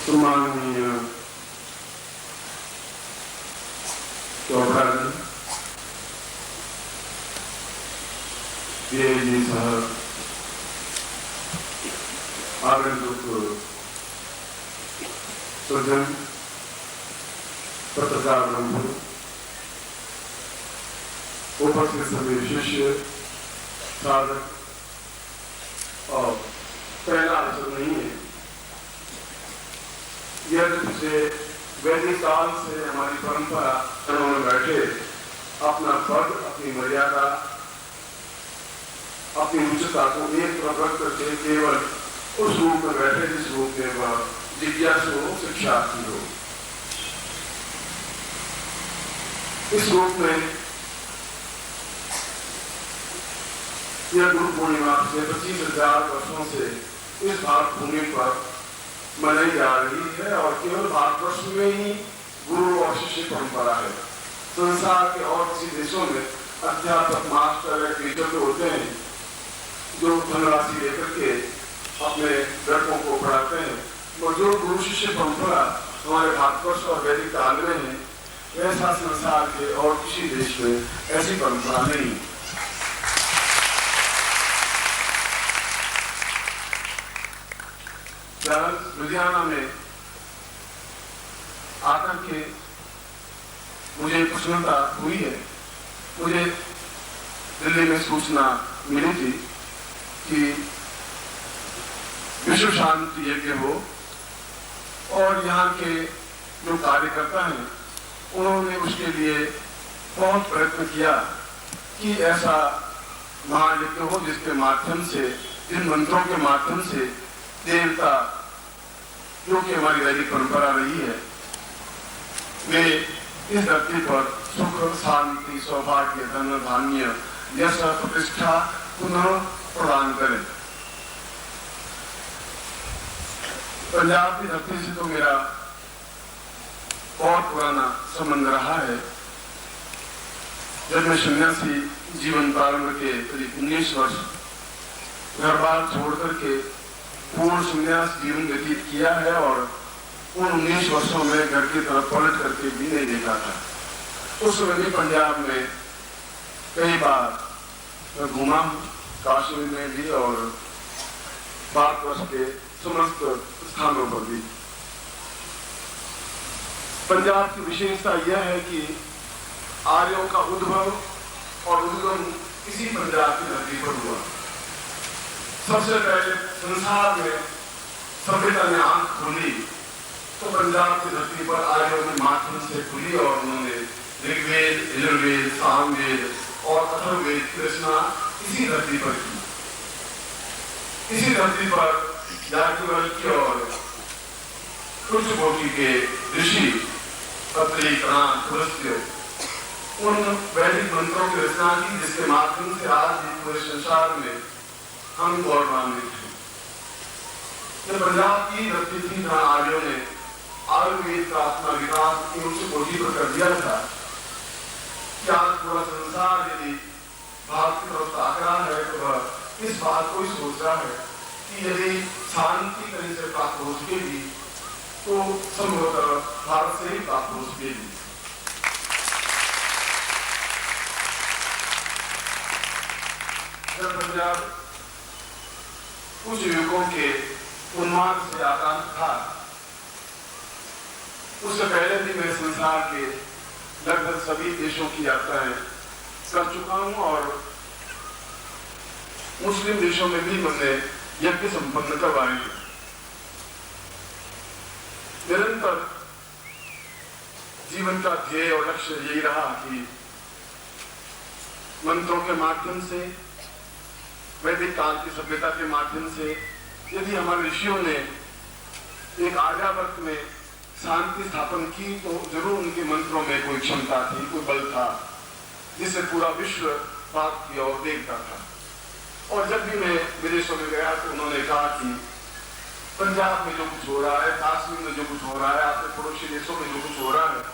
सम्माननीय चोपड़ा जी, डीआईजी साहब, आगंतुक सज्जन, पत्रकार बंधु, उपस्थित सभी शिष्य, साधक और पहला अवसर नहीं है। यह पिछले वैदिक काल से हमारी परंपरा में बैठे अपना पद, अपनी मर्यादा, अपनी उच्चता को एक प्रकट करके केवल उस रूप में बैठे जिस रूप में वह जिज्ञासु हो, शिक्षार्थी हो। इस रूप में यह गुरु पूर्णिमा से 25,000 वर्षों से इस भारत भूमि पर मनाई जा रही है और केवल भारतवर्ष में ही गुरु और शिष्य परंपरा है। संसार के और किसी देशों में अध्यापक, मास्टर या टीचर तो होते हैं जो धनराशि लेकर के अपने लड़कों को पढ़ाते हैं, और जो गुरु शिष्य परंपरा हमारे भारतवर्ष और वैदिक काल में है, ऐसा संसार के और किसी देश में ऐसी परंपरा नहीं। लुधियाना में आकर के मुझे प्रसन्नता हुई है। मुझे दिल्ली में सूचना मिली थी कि विश्व शांति यज्ञ हो और यहाँ के जो कार्यकर्ता हैं उन्होंने उसके लिए बहुत प्रयत्न किया कि ऐसा महायज्ञ हो जिसके माध्यम से, जिन मंत्रों के माध्यम से देवता, जो कि हमारी वैदिक परंपरा रही है, वे इस धरती पर सुख, शांति, सौभाग्य, धन, धान्य, यश, प्रतिष्ठा पुनः प्रदान करें। पंजाब की धरती से तो मेरा बहुत पुराना संबंध रहा है। जब मैं सन्यासी जीवन प्रारंभ के करीब 19 वर्ष घर बार छोड़ करके पूर्ण संन्यास जीवन व्यतीत किया है और उन 19 वर्षों में घर की तरफ पलट करके भी नहीं देखा था। उस समय भी पंजाब में कई बार मैं घूमा, काश्मीर में भी और भारतवर्ष के समस्त स्थानों पर भी। पंजाब की विशेषता यह है कि आर्यों का उद्भव और उद्गम इसी पंजाब की धरती पर हुआ। सबसे पहले संसार में सभ्यता ने आंख खोली तो पंजाब की धरती पर आर्यों के माध्यम से खुली और उन्होंने ऋग्वेद, यजुर्वेद, सामवेद और अथर्ववेद की रचना इसी धरती पर की। इसी धरती पर याज्ञवल्क्य और उच्च कोटि के ऋषि अत्रि, कणाद, पुलस्त्य उन वैदिक मंत्रों की रचना की जिसके माध्यम से आज भी पूरे संसार में हम गौरवान्वित हैं। जब पंजाब की धरती थी जहाँ आर्यों ने आयुर्वेद का अपना विकास उच्च कोटि पर कर दिया था, क्या पूरा संसार यदि भारत की तरफ ताक रहा है तो वह इस बात को ही सोच रहा है कि यदि शांति कहीं से प्राप्त हो सकेगी तो संभवतः भारत से ही प्राप्त हो सकेगी। जब पंजाब कुछ युवकों के उन्माद से आकांत था, उससे पहले भी मैं संसार के लगभग सभी देशों की यात्राएं कर चुका हूं और मुस्लिम देशों में भी मैंने यज्ञ संपन्न करवाए हैं। निरंतर जीवन का ध्येय और लक्ष्य यही रहा कि मंत्रों के माध्यम से, वैदिक काल की सभ्यता के माध्यम से यदि हमारे ऋषियों ने एक आर्यावर्त में शांति स्थापन की तो जरूर उनके मंत्रों में कोई क्षमता थी, कोई बल था जिससे पूरा विश्व बात की ओर देखता था। और जब भी मैं विदेशों में गया तो उन्होंने कहा कि पंजाब में जो कुछ हो रहा है, काश्मीर में जो कुछ हो रहा है, आपके पड़ोसी देशों में जो कुछ हो रहा है,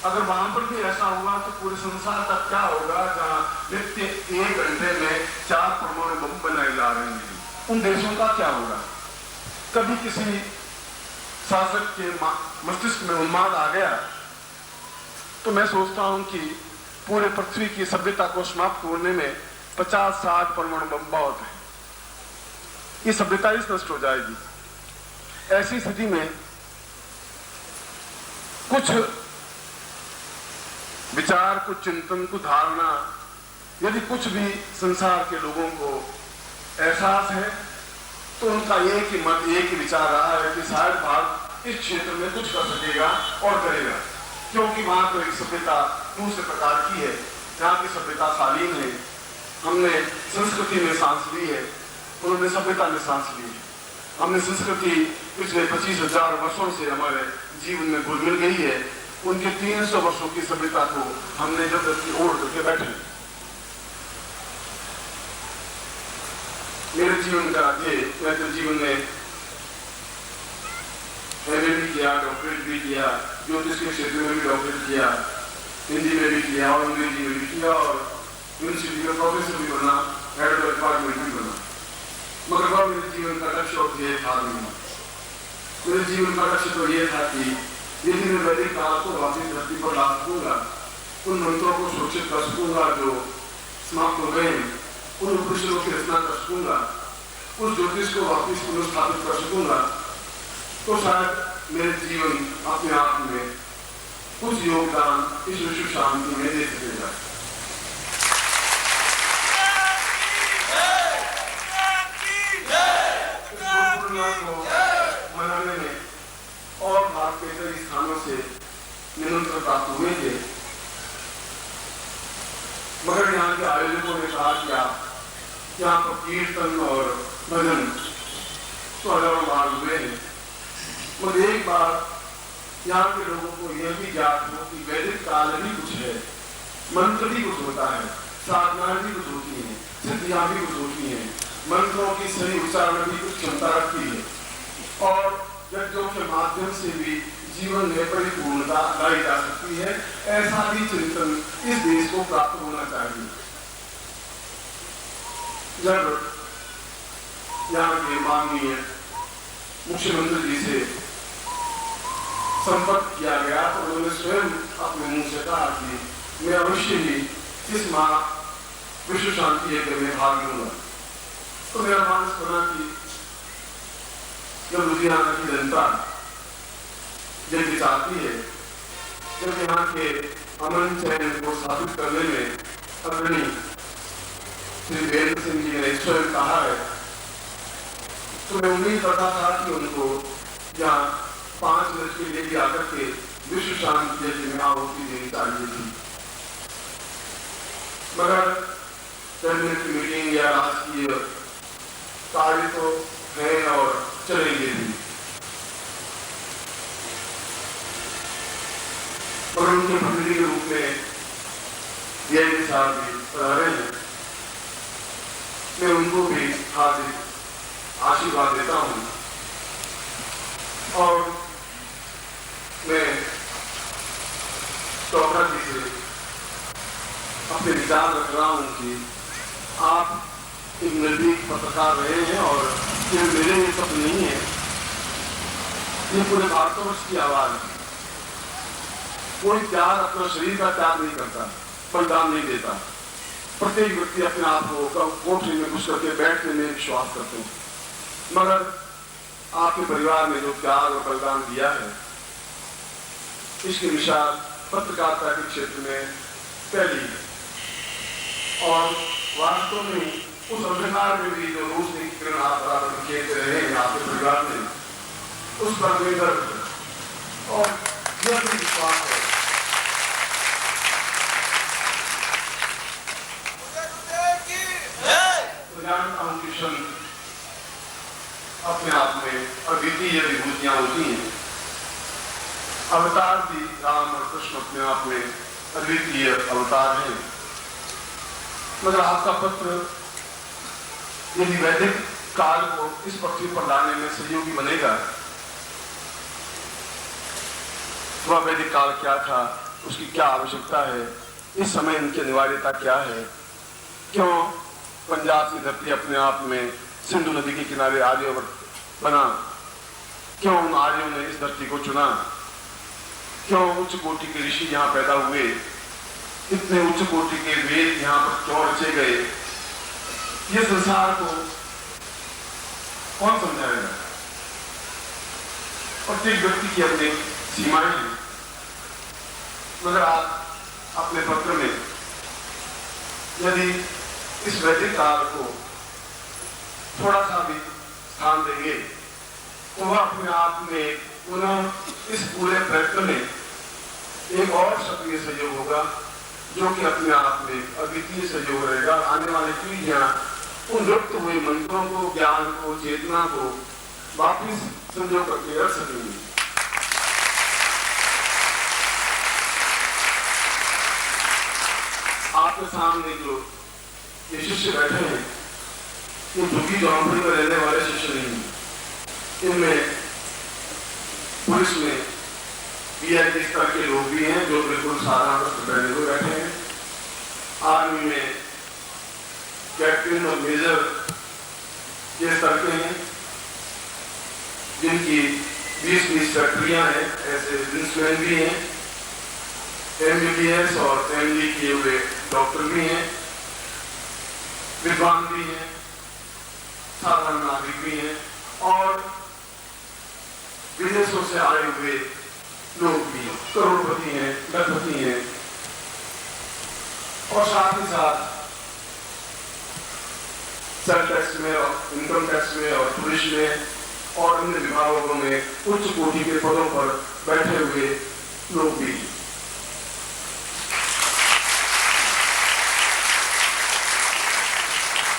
अगर वहां पर भी ऐसा हुआ तो पूरे संसार तक क्या होगा जहां नित्य 1 घंटे में 4 परमाणु बम बनाए जा रहे हैं, उन देशों का क्या होगा। कभी किसी शासक के मस्तिष्क में उन्माद आ गया तो मैं सोचता हूं कि पूरे पृथ्वी की सभ्यता को समाप्त होने में 50-60 परमाणु बम बहुत है। ये सभ्यता ही नष्ट हो जाएगी। ऐसी स्थिति में कुछ विचार, कुछ चिंतन, कुछ धारणा, यदि कुछ भी संसार के लोगों को एहसास है तो उनका एक ही मत, एक ही विचार रहा है कि शायद भारत इस क्षेत्र में कुछ कर सकेगा और करेगा, क्योंकि वहां तो एक सभ्यता दूसरे प्रकार की है। जहाँ की सभ्यता शालीन है, हमने संस्कृति में सांस ली है, उन्होंने सभ्यता में सांस ली है। हमने संस्कृति पिछले 25,000 वर्षों से हमारे जीवन में घुल मिल गई है। उनके 300 वर्षों की सभ्यता को हमने जबरदस्ती ओढ़ करके बैठे। मेरे जीवन का ये, मैं तो जीवन में MA भी किया, डॉक्टरेट भी किया, ज्योतिष के क्षेत्र में भी डॉक्टरेट किया, हिंदी में भी किया और अंग्रेजी में भी किया और यूनिवर्सिटी में प्रोफेसर भी बना, हेड ऑफ डिपार्टमेंट भी बना। मगर वह मेरे जीवन का लक्ष्य और ध्येय था नहीं। मेरे जीवन का लक्ष्य तो ये था कि यदि मैं वैदिक काल को वापिस धरती पर ला सकूंगा, उन मंत्रों को सुरक्षित कर सकूंगा जो समाप्त हो गए, उन उपनिषदों की रचना कर सकूंगा, उस ज्योतिष को वापिस पुनर्स्थापित कर सकूंगा, तो शायद मेरे जीवन अपने आप में कुछ योगदान इस विश्व शांति में दे सकेगा। को मनाने में और भारत के कई स्थानों से निमंत्रण प्राप्त हुए थे, मगर यहाँ के आयोजकों ने कहा कि आप यहाँ पर कीर्तन और भजन तो हजारों बार हुए हैं, मगर एक बार यहाँ के लोगों को यह भी ज्ञात हो कि वैदिक काल भी कुछ है, मंत्र भी कुछ होता है, साधनाएं भी कुछ होती हैं, सिद्धियां भी कुछ होती हैं, मंत्रों की सही उच्चारण भी कुछ क्षमता रखती है और यज्ञों के माध्यम से भी जीवन में परिपूर्णता लाई जा सकती है। ऐसा भी चिंतन इस देश को प्राप्त होना चाहिए। जब यहाँ के माननीय मुख्यमंत्री जी से संपर्क किया गया तो उन्होंने स्वयं अपने मुंह से कहा कि मैं अवश्य ही इस माह विश्व शांति यज्ञ में भाग लूंगा। तो मेरा मानस बना कि जब लुधियाना की जनता यज्ञ चाहती है, जब यहाँ के अमन चैन को स्थापित करने में अग्रणी श्री वीरेंद्र सिंह जी ने स्वयं कहा है, तो मैं उम्मीद करता था कि उनको यहाँ 5 मिनट के लिए भी आकर के विश्व शांति यज्ञ में आहुति देनी चाहिए थी, मगर कैबिनेट की मीटिंग या राजकीय कार्य तो है और चलेंगे भी, और उनके प्रतिनिधि के रूप में ये साहब भी बता रहे हैं। मैं उनको भी हार्दिक आशीर्वाद देता हूं और मैं चौधरी जी से अपने विचार रख रहा हूं कि आप एक निर्भीक पत्रकार रहे हैं और ये मेरे लिए सब नहीं है, ये पूरे भारतवर्ष की आवाज है। कोई त्याग अपना शरीर का त्याग नहीं करता, बलिदान नहीं देता। प्रत्येक व्यक्ति अपने आप को कोठरी में घुस करके बैठने में विश्वास करते हैं, मगर आपके परिवार ने जो त्याग और बलिदान दिया है, इसकी मिसाल पत्रकारिता के क्षेत्र में पहली है और वास्तव में उस अंधकार में भी जो रोशनी की किरण आप बराबर खेलते रहे हैं आपके परिवार में, उस पर मैं गर्व है और यह भी विश्वास है। जानता हूं कि क्षण अपने आप में अद्वितीय विभूतियां होती हैं, अवतार भी राम और कृष्ण अपने आप में अद्वितीय अवतार हैं, मगर आपका पत्र यदि वैदिक काल को इस पृथ्वी पर लाने में सहयोगी बनेगा, वह वैदिक काल क्या था, उसकी क्या आवश्यकता है, इस समय इनकी अनिवार्यता क्या है, क्यों पंजाब की धरती अपने आप में सिंधु नदी के किनारे आर्यवर्त बना, क्यों उन आर्यों ने इस धरती को चुना, क्यों उच्च कोटि के ऋषि यहाँ पैदा हुए, इतने उच्च कोटि के वेद यहाँ पर क्यों रचे गए, ये संसार को कौन समझाएगा। प्रत्येक व्यक्ति की अपनी सीमाएं हैं। मगर आप अपने पत्र में यदि इस वैदिक काल को थोड़ा सा भी स्थान देंगे तो वह अपने आप में पुनः इस पूरे प्रयत्न में एक और सक्रिय सहयोग होगा, जो कि अपने आप में अद्वितीय सहयोग रहेगा। आने वाली पीढ़ियां उन लुप्त हुए मंत्रों को, ज्ञान को, चेतना को वापिस संजो करके रख सकेंगे। आपके सामने जो ये शिष्य बैठे हैं, ये झुग्गी झोंपड़ी में रहने वाले शिष्य नहीं हैं। इनमें पुलिस में वीआईपी स्तर के लोग भी हैं जो बिल्कुल साधारण वस्त्र पहने हुए बैठे हैं। आर्मी में कैप्टन और मेजर ये स्तर के हैं, जिनकी 20-20 फैक्ट्रियां हैं। ऐसे बिजनेसमैन भी हैं, MBBS और MD किए हुए डॉक्टर भी हैं, विद्वान भी हैं, साधारण नागरिक भी हैं और विदेशों से आए हुए लोग भी, करोड़पति हैं, लखपति हैं और साथ ही साथ सेल टैक्स में और इनकम टैक्स में और पुलिस में और अन्य विभागों में उच्च कोटि के पदों पर बैठे हुए लोग भी।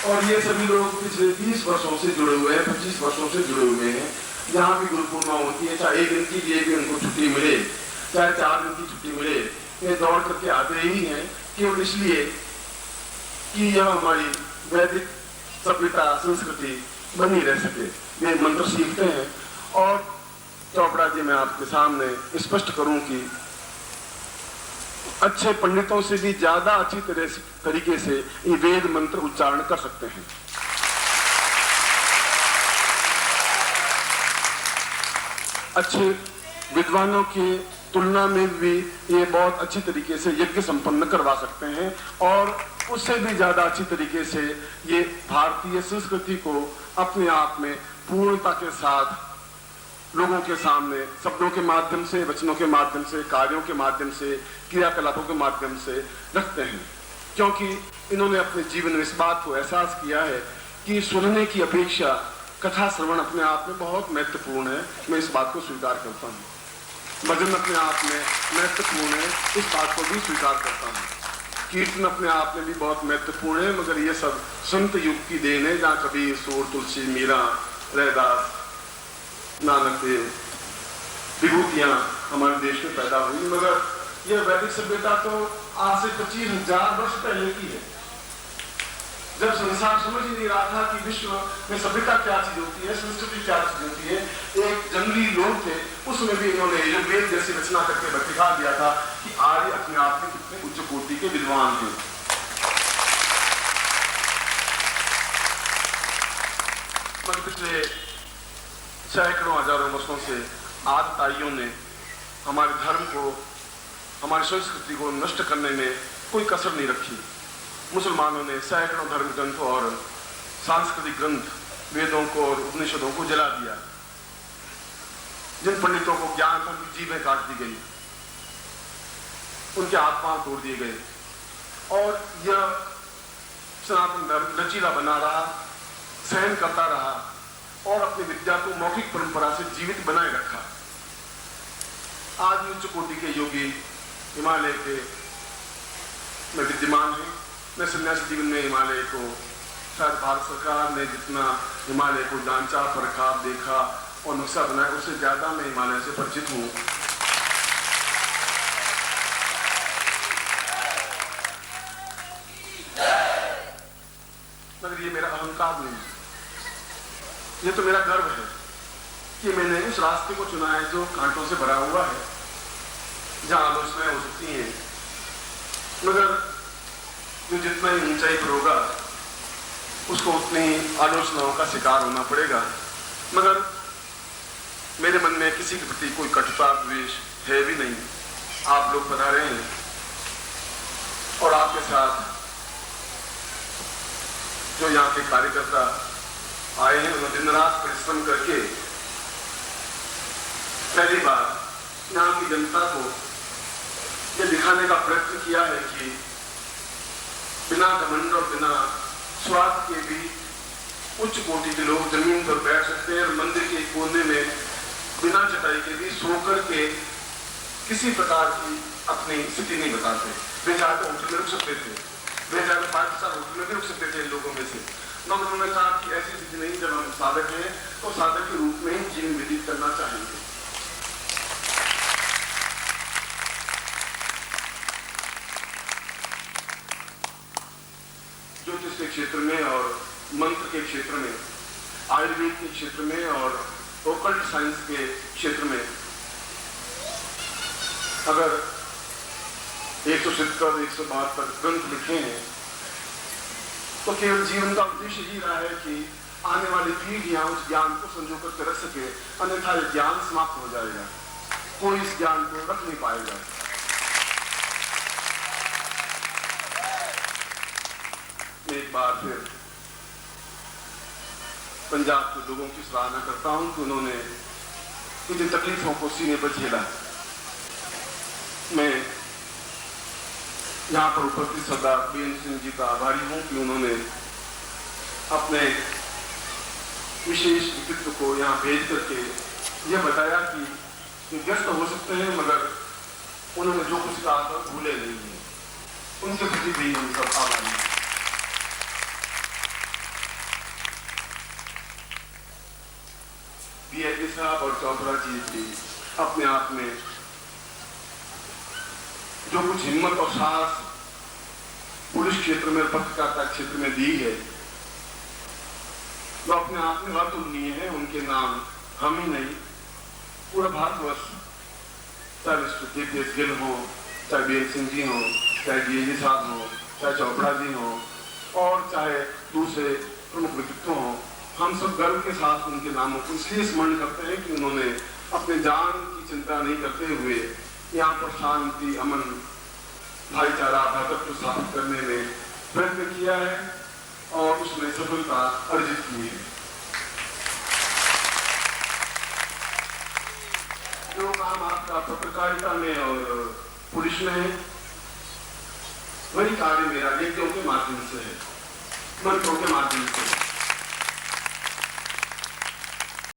और ये सभी लोग पिछले 20 वर्षों से जुड़े हुए हैं, 25 वर्षों से जुड़े हुए हैं। जहां भी गुरु पूर्णिमा होती है, चाहे 1 दिन के लिए भी उनको छुट्टी मिले, चाहे 4 दिन की छुट्टी मिले, ये दौड़ करके आते ही हैं केवल इसलिए कि यह हमारी वैदिक सभ्यता संस्कृति बनी रह सके। वे मंत्र सीखते हैं। और चोपड़ा जी, मैं आपके सामने स्पष्ट करूं कि अच्छे पंडितों से भी ज्यादा अच्छी तरीके से ये वेद मंत्र उच्चारण कर सकते हैं। अच्छे विद्वानों की तुलना में भी ये बहुत अच्छी तरीके से यज्ञ संपन्न करवा सकते हैं और उससे भी ज्यादा अच्छी तरीके से ये भारतीय संस्कृति को अपने आप में पूर्णता के साथ लोगों के सामने शब्दों के माध्यम से, वचनों के माध्यम से, कार्यों के माध्यम से, क्रियाकलापों के माध्यम से रखते हैं। क्योंकि इन्होंने अपने जीवन में इस बात को एहसास किया है कि सुनने की अपेक्षा कथा श्रवण अपने आप में बहुत महत्वपूर्ण है। मैं इस बात को स्वीकार करता हूँ। भजन अपने आप में महत्वपूर्ण है, इस बात को भी स्वीकार करता हूँ। कीर्तन अपने आप में भी बहुत महत्वपूर्ण है, मगर ये सब संत युग की देन है, जहाँ कबीर, सूर, तुलसी, मीरा, रैदास, नानक देव, विभूतियां हमारे देश में पैदा हुई। मगर यह वैदिक सभ्यता तो आज से 25,000 वर्ष पहले की है, जब संसार समझ ही नहीं रहा था कि विश्व में सभ्यता क्या चीज होती है, संस्कृति क्या चीज होती है। एक जंगली लोग थे, उसमें भी इन्होंने वेद जैसी रचना करके दिखा दिया था कि आर्य अपने आप में कितने उच्च कोटि के विद्वान थे। मगर पिछले सैकड़ों हजारों वर्षों से आदताइयों ने हमारे धर्म को, हमारी संस्कृति को नष्ट करने में कोई कसर नहीं रखी। मुसलमानों ने सैकड़ों धर्म ग्रंथ और सांस्कृतिक ग्रंथ, वेदों को और उपनिषदों को जला दिया। जिन पंडितों को ज्ञान था, उनकी जीभें काट दी गई, उनके हाथ पांव तोड़ दिए गए और यह सनातन धर्म लचीला बना रहा, सहन करता रहा और अपनी विद्या को मौखिक परंपरा से जीवित बनाए रखा। आज उच्च कोटि के योगी हिमालय के में विद्यमान है। मैं सन्यासी जीवन में हिमालय को, शायद भारत सरकार ने जितना हिमालय को जांचा, परखा, देखा और नक्शा बनाया, उससे ज्यादा मैं हिमालय से परिचित हूँ। मगर ये मेरा अहंकार नहीं है, ये तो मेरा गर्व है कि मैंने उस रास्ते को चुना है जो कांटों से भरा हुआ है, जहां आलोचनाएं हो सकती हैं, मगर जो जितना ही ऊंचाई पर होगा उसको उतनी ही आलोचनाओं का शिकार होना पड़ेगा। मगर मेरे मन में किसी के प्रति कोई कटुता द्वेष है भी नहीं। आप लोग पधारे हैं और आपके साथ जो यहाँ के कार्यकर्ता आए हैं, उन्होंने दिन रात परिश्रम करके पहली बार यहाँ की जनता को यह दिखाने का प्रयत्न किया है कि बिना घमंड और बिना स्वार्थ के भी उच्च कोटि के लोग जमीन पर बैठ सकते हैं और मंदिर के कोने में बिना चटाई के भी सोकर के किसी प्रकार की अपनी स्थिति नहीं बताते। वे चाहते होटल में रुक सकते थे, वे चाहते 5 स्टार होटल में भी रुक सकते थे लोगों में से, मगर उन्होंने कहा कि ऐसी स्थिति नहीं, जब हम साधक हैं तो साधक के रूप में ही जीवन व्यतीत करना चाहेंगे। ज्योतिष के क्षेत्र में और मंत्र के क्षेत्र में, आयुर्वेद के क्षेत्र में और ओकल्ट साइंस के क्षेत्र में अगर 170 172 ग्रंथ लिखे हैं तो केवल जीवन का उद्देश्य ही रहा है कि आने वाली पीढ़ियां उस ज्ञान को संजो कर रख सके, अन्यथा यह ज्ञान समाप्त हो जाएगा, कोई इस ज्ञान को रख नहीं पाएगा। मैं एक बार फिर पंजाब के लोगों की सराहना करता हूं कि उन्होंने किन तकलीफों को सीने पर झेला। मैं यहाँ पर उपस्थित सरदार बीएन सिंह जी का आभारी हूं कि उन्होंने अपने विशेष व्यक्तित्व को यहाँ भेज करके यह बताया कि व्यस्त हो सकते हैं मगर उन्होंने जो कुछ कहा था भूले नहीं है। उनके प्रति भी हम सब आभारी हैं। बीएसपी साहब और चौधरा जी भी अपने आप में जो कुछ हिम्मत और साहस पुलिस क्षेत्र में, पत्रकारिता क्षेत्र में दी है, वो अपने आप में अतुलनीय है। उनके नाम हम ही नहीं, पूरा भारतवर्ष, चाहे मिस्टर के.पी.एस. गिल हो, चाहे बीएन सिंह जी हो, चाहे डीएजी साहब हो, चाहे चोपड़ा जी हो और चाहे दूसरे प्रमुख व्यक्तित्व हो, हम सब गर्व के साथ उनके नामों को इसलिए स्मरण करते हैं कि उन्होंने अपने जान की चिंता नहीं करते हुए यहाँ पर शांति, अमन, भाईचारा, भ्रातृत्व स्थापित करने में प्रयत्न किया है और उसमें सफलता अर्जित की है। जो काम आपका पत्रकारिता में और पुलिस में है, वही कार्य मेरा व्यक्तियों के माध्यम से है, मंत्रों के माध्यम से है।